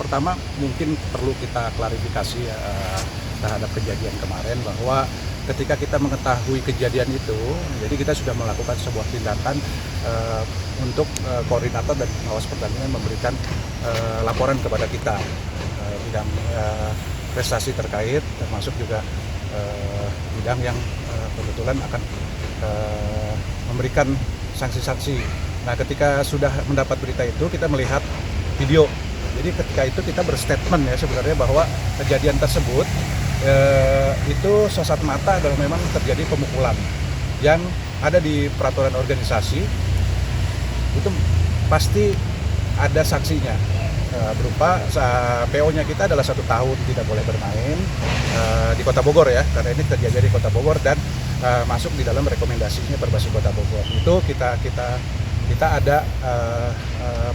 pertama mungkin perlu kita klarifikasi terhadap kejadian kemarin, bahwa ketika kita mengetahui kejadian itu, jadi kita sudah melakukan sebuah tindakan untuk koordinator dan pengawas pertandingan memberikan laporan kepada kita bidang prestasi terkait, termasuk juga bidang yang kebetulan akan memberikan sanksi-sanksi. Nah, ketika sudah mendapat berita itu, kita melihat video. Jadi ketika itu kita berstatement ya sebenarnya bahwa kejadian tersebut itu sesat mata adalah memang terjadi pemukulan yang ada di peraturan organisasi. Itu pasti ada saksinya, berupa PO-nya kita adalah 1 tahun tidak boleh bermain di Kota Bogor ya, karena ini terjadi di Kota Bogor dan masuk di dalam rekomendasinya Perbasi Kota Bogor. Itu kita ada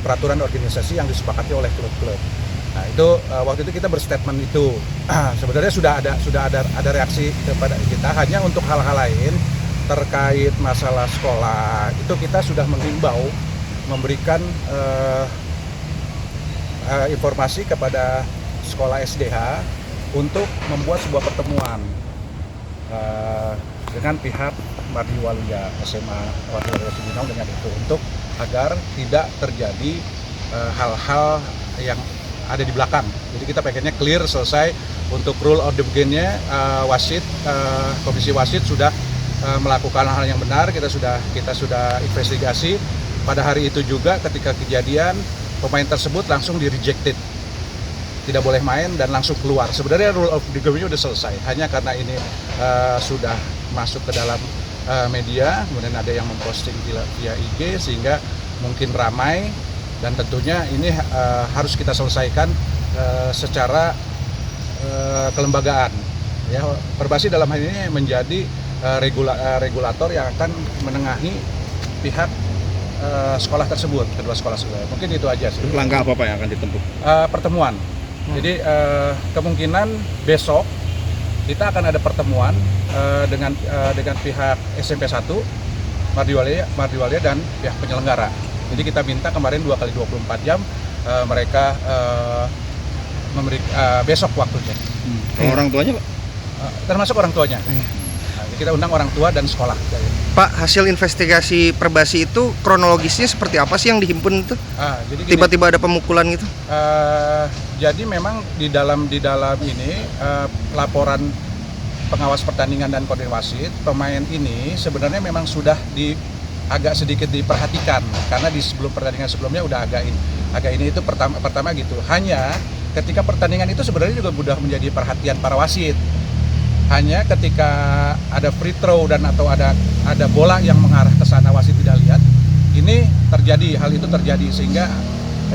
peraturan organisasi yang disepakati oleh klub-klub. Nah itu waktu itu kita berstatement itu. Sebenarnya sudah ada reaksi kepada kita, hanya untuk hal-hal lain terkait masalah sekolah itu kita sudah menghimbau, memberikan informasi kepada sekolah SDH untuk membuat sebuah pertemuan dengan pihak Mardiwalia SMA Mardiwalia Cibinong dengan itu, untuk agar tidak terjadi hal-hal yang ada di belakang. Jadi kita pengennya clear, selesai. Untuk rule of the game-nya wasit, komisi wasit sudah melakukan hal yang benar. Kita sudah investigasi. Pada hari itu juga ketika kejadian, pemain tersebut langsung di-rejected, tidak boleh main dan langsung keluar. Sebenarnya rule of the game-nya sudah selesai, hanya karena ini sudah masuk ke dalam media, kemudian ada yang memposting via IG sehingga mungkin ramai, dan tentunya ini harus kita selesaikan secara kelembagaan. Ya, Perbasi dalam hal ini menjadi regulator yang akan menengahi pihak sekolah tersebut, kedua sekolah sekolah. Mungkin itu aja sih. Langkah apa Pak yang akan ditempuh? Pertemuan. Jadi kemungkinan besok kita akan ada pertemuan dengan pihak SMP 1 Mardiwalia dan pihak penyelenggara. Jadi kita minta kemarin 2 kali 24 jam mereka besok waktunya. Orang tuanya Pak? Termasuk orang tuanya. Kita undang orang tua dan sekolah. Pak, hasil investigasi Perbasi itu kronologisnya seperti apa sih yang dihimpun itu? Jadi tiba-tiba ada pemukulan gitu? Jadi memang di dalam ini laporan pengawas pertandingan dan koordinator wasit, pemain ini sebenarnya memang sudah agak sedikit diperhatikan, karena di sebelum pertandingan sebelumnya udah agak ini itu pertama gitu. Hanya ketika pertandingan itu sebenarnya juga sudah menjadi perhatian para wasit. Hanya ketika ada free throw atau ada bola yang mengarah ke sana, wasit tidak lihat. Ini hal itu terjadi sehingga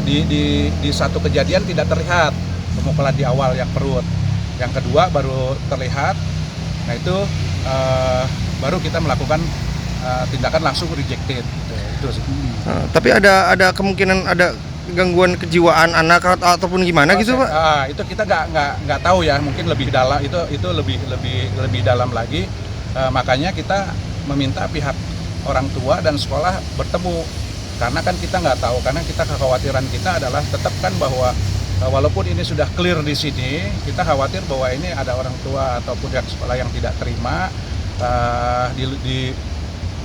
di satu kejadian tidak terlihat pemukulan di awal yang perut. Yang kedua baru terlihat. Nah itu baru kita melakukan tindakan langsung rejected. Itu sih. Tapi ada kemungkinan ada gangguan kejiwaan anak ataupun gimana gitu Pak? Itu kita nggak tahu ya, mungkin lebih dalam itu lebih dalam lagi. Makanya kita meminta pihak orang tua dan sekolah bertemu, karena kan kita nggak tahu, karena kekhawatiran kita adalah tetap kan bahwa walaupun ini sudah clear di sini, kita khawatir bahwa ini ada orang tua ataupun pihak sekolah yang tidak terima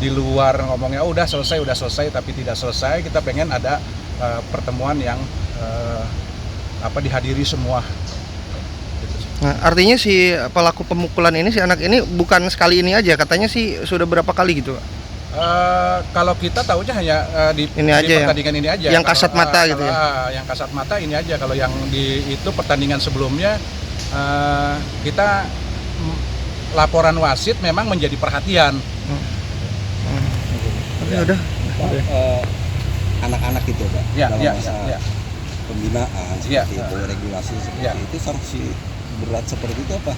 di luar ngomongnya udah selesai tapi tidak selesai. Kita pengen ada pertemuan yang dihadiri semua. Nah, artinya si pelaku pemukulan ini, si anak ini bukan sekali ini aja, katanya sih sudah berapa kali gitu Pak? Kalau kita tahunya hanya di pertandingan ini aja. Yang kasat mata gitu ya? Yang kasat mata ini aja. Kalau yang itu pertandingan sebelumnya kita laporan wasit memang menjadi perhatian. Ya udah. Anak-anak itu Pak, dalam masa pembinaan seperti itu, regulasi seperti itu, sanksi berat seperti itu apa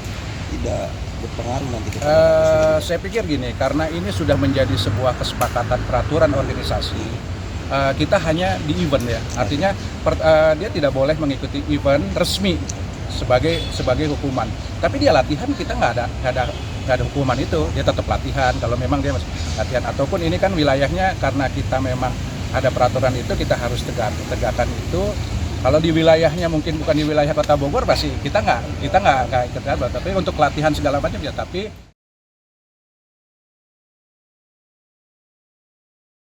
tidak berpengaruh nanti ke saya pikir gini, karena ini sudah menjadi sebuah kesepakatan peraturan organisasi, kita hanya di event ya, artinya dia tidak boleh mengikuti event resmi sebagai hukuman, tapi dia latihan, kita nggak ada hukuman itu, dia tetap latihan kalau memang dia masih latihan. Ataupun ini kan wilayahnya, karena kita memang ada peraturan itu, kita harus tegakkan itu. Kalau di wilayahnya mungkin bukan di wilayah Kota Bogor, pasti kita nggak ikut, tapi untuk latihan segala macam ya. Tapi